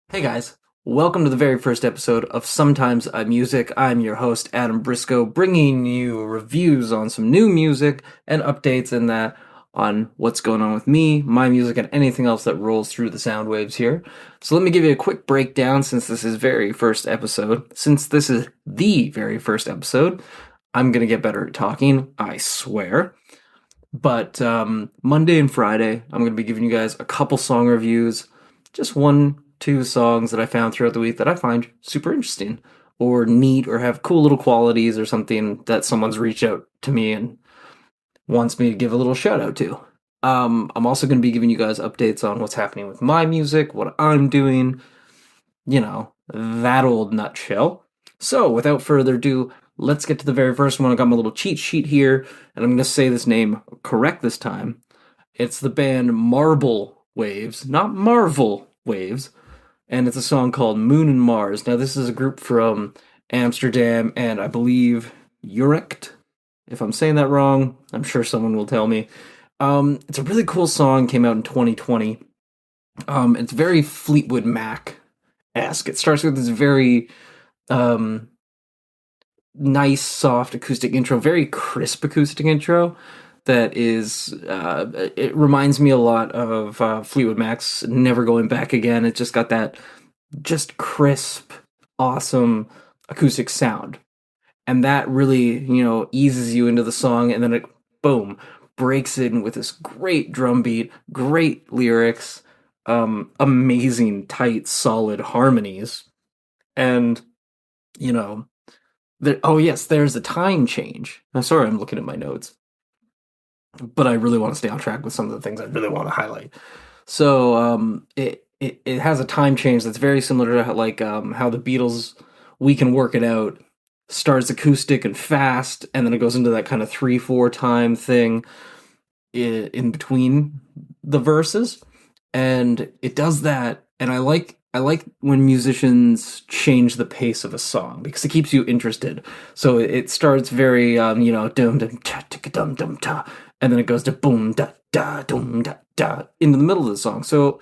Hey guys, welcome to the very first episode of Sometimes I Music. I'm your host, Adam Briscoe, bringing you reviews on some new music and updates and that on what's going on with me, my music, and anything else that rolls through the sound waves here. So let me give you a quick breakdown since this is very first episode. Since this is the very first episode, I'm gonna get better at talking, I swear. But Monday and Friday, I'm going to be giving you guys a couple song reviews, just one, two songs that I found throughout the week that I find super interesting or neat or have cool little qualities or something that someone's reached out to me and wants me to give a little shout out to. I'm also going to be giving you guys updates on what's happening with my music, what I'm doing, that old nutshell. So, without further ado, let's get to the very first one. I got my little cheat sheet here, and I'm going to say this name correct this time. It's the band Marble Waves, not Marvel Waves, and it's a song called Moon and Mars. Now, this is a group from Amsterdam and I believe Utrecht. If I'm saying that wrong, I'm sure someone will tell me. It's a really cool song, came out in 2020. It's very Fleetwood Mac esque. It starts with this very um, nice, soft acoustic intro, very crisp acoustic intro that is, it reminds me a lot of Fleetwood Mac's Never Going Back Again. It just got that just crisp, awesome acoustic sound. And that really, eases you into the song, and then it, boom, breaks in with this great drum beat, great lyrics, amazing, tight, solid harmonies. And, you know, oh yes, there's a time change. I'm sorry, I'm looking at my notes, but I really want to stay on track with some of the things I really want to highlight. So it has a time change that's very similar to how the Beatles' "We Can Work It Out" starts acoustic and fast, and then it goes into that kind of 3/4 time thing in between the verses, and it does that. And I like when musicians change the pace of a song because it keeps you interested. So it starts very dum dum ta ticka dum dum ta, and then it goes to boom da da dum da da into the middle of the song. So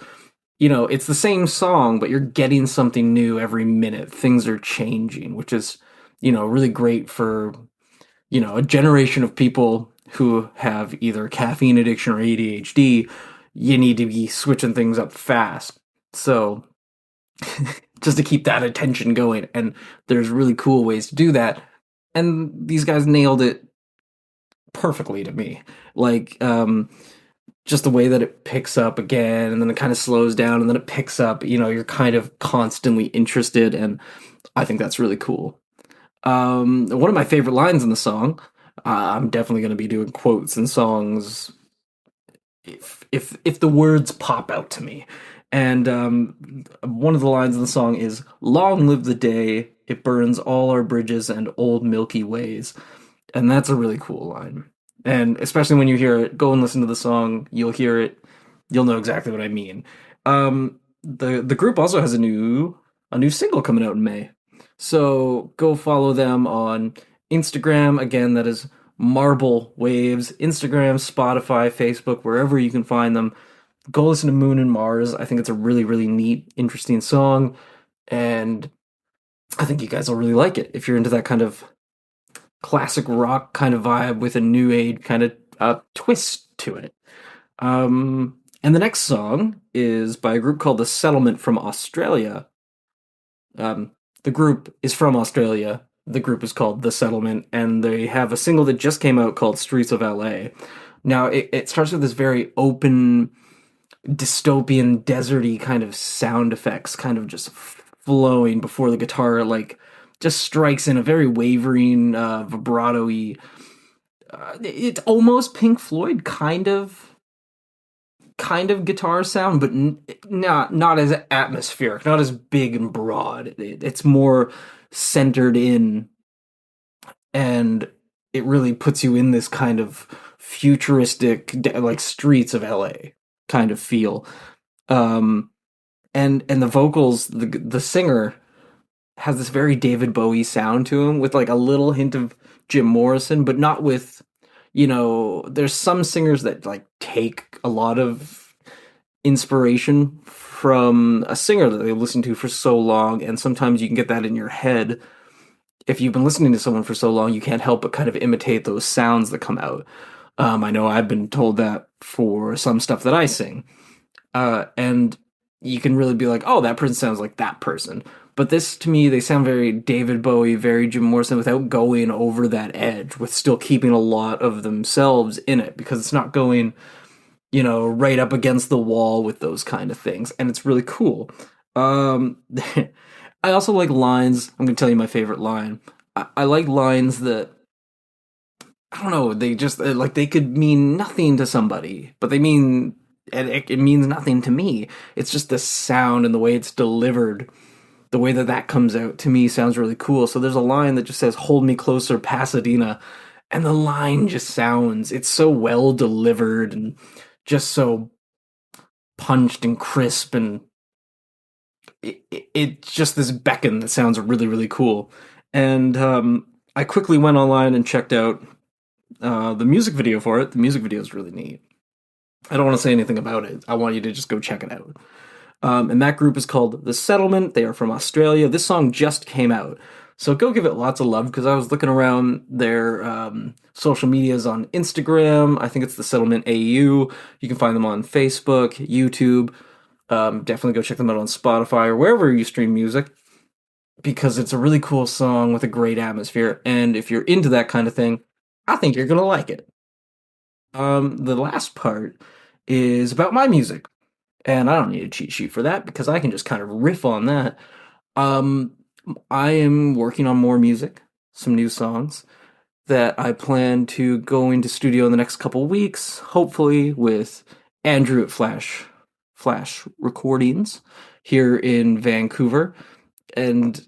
it's the same song, but you're getting something new every minute. Things are changing, which is really great for a generation of people who have either caffeine addiction or ADHD. You need to be switching things up fast. So just to keep that attention going. And there's really cool ways to do that. And these guys nailed it perfectly to me. Like, just the way that it picks up again and then it kind of slows down and then it picks up, you're kind of constantly interested. And I think that's really cool. One of my favorite lines in the song, I'm definitely going to be doing quotes in songs if the words pop out to me. And one of the lines in the song is "Long live the day it burns all our bridges and old Milky Ways," and that's a really cool line. And especially when you hear it, go and listen to the song. You'll hear it. You'll know exactly what I mean. The group also has a new single coming out in May, so go follow them on Instagram. Again, that is Marble Waves. Instagram, Spotify, Facebook, wherever you can find them. Go listen to Moon and Mars. I think it's a really, really neat, interesting song, and I think you guys will really like it if you're into that kind of classic rock kind of vibe with a new age kind of twist to it. And the next song is by a group called The Settlement from Australia. The group is from Australia. The group is called The Settlement, and they have a single that just came out called Streets of LA. Now, it starts with this very open, dystopian, deserty kind of sound effects, kind of just flowing before the guitar, like, just strikes in a very wavering, vibrato-y. It's almost Pink Floyd kind of guitar sound, but not as atmospheric, not as big and broad. It's more centered in, and it really puts you in this kind of futuristic, like streets of LA kind of feel. And the vocals, the singer has this very David Bowie sound to him with like a little hint of Jim Morrison, but not with, there's some singers that like take a lot of inspiration from a singer that they listen to for so long, and sometimes you can get that in your head. If you've been listening to someone for so long, you can't help but kind of imitate those sounds that come out. I know I've been told that for some stuff that I sing. And you can really be like, oh, that person sounds like that person. But this, to me, they sound very David Bowie, very Jim Morrison, without going over that edge, with still keeping a lot of themselves in it, because it's not going, right up against the wall with those kind of things. And it's really cool. I also like lines. I'm going to tell you my favorite line. I like lines that, I don't know, they just, like, they could mean nothing to somebody, but they mean, and it means nothing to me. It's just the sound and the way it's delivered. The way that comes out to me sounds really cool. So there's a line that just says, "Hold me closer, Pasadena." And the line just sounds, it's so well delivered and just so punched and crisp. And it's just this beckon that sounds really, really cool. And I quickly went online and checked out the music video for it. The music video is really neat. I don't want to say anything about it. I want you to just go check it out. And that group is called The Settlement. They are from Australia. This song just came out. So go give it lots of love, because I was looking around their social medias on Instagram. I think it's The Settlement AU. You can find them on Facebook, YouTube. Definitely go check them out on Spotify or wherever you stream music, because it's a really cool song with a great atmosphere. And if you're into that kind of thing, I think you're going to like it. The last part is about my music. And I don't need a cheat sheet for that, because I can just kind of riff on that. I am working on more music, some new songs that I plan to go into studio in the next couple weeks, hopefully with Andrew at Flash Recordings here in Vancouver. And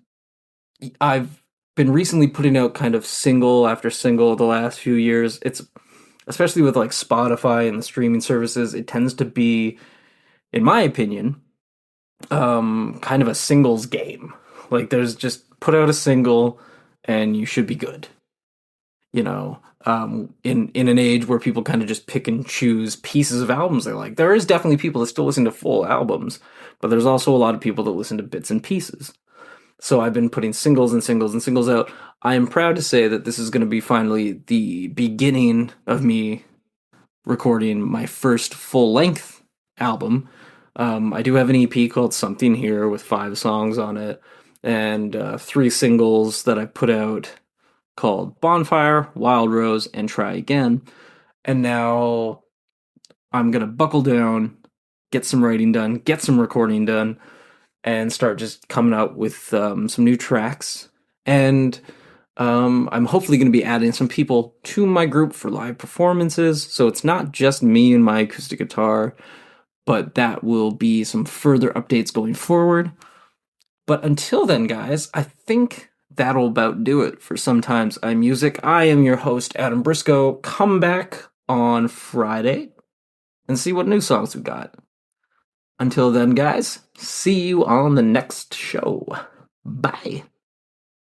I've been recently putting out kind of single after single the last few years. It's especially with like Spotify and the streaming services, it tends to be, in my opinion, kind of a singles game. Like, there's just put out a single and you should be good. In an age where people kind of just pick and choose pieces of albums they like. There is definitely people that still listen to full albums, but there's also a lot of people that listen to bits and pieces. So I've been putting singles and singles and singles out. I am proud to say that this is going to be finally the beginning of me recording my first full-length album. I do have an EP called Something Here with 5 songs on it, and 3 singles that I put out called Bonfire, Wild Rose, and Try Again. And now I'm going to buckle down, get some writing done, get some recording done, and start just coming out with some new tracks. And I'm hopefully going to be adding some people to my group for live performances, so it's not just me and my acoustic guitar, but that will be some further updates going forward. But until then, guys, I think that'll about do it for Sometimes iMusic. I am your host, Adam Briscoe. Come back on Friday and see what new songs we got. Until then, guys, see you on the next show. Bye.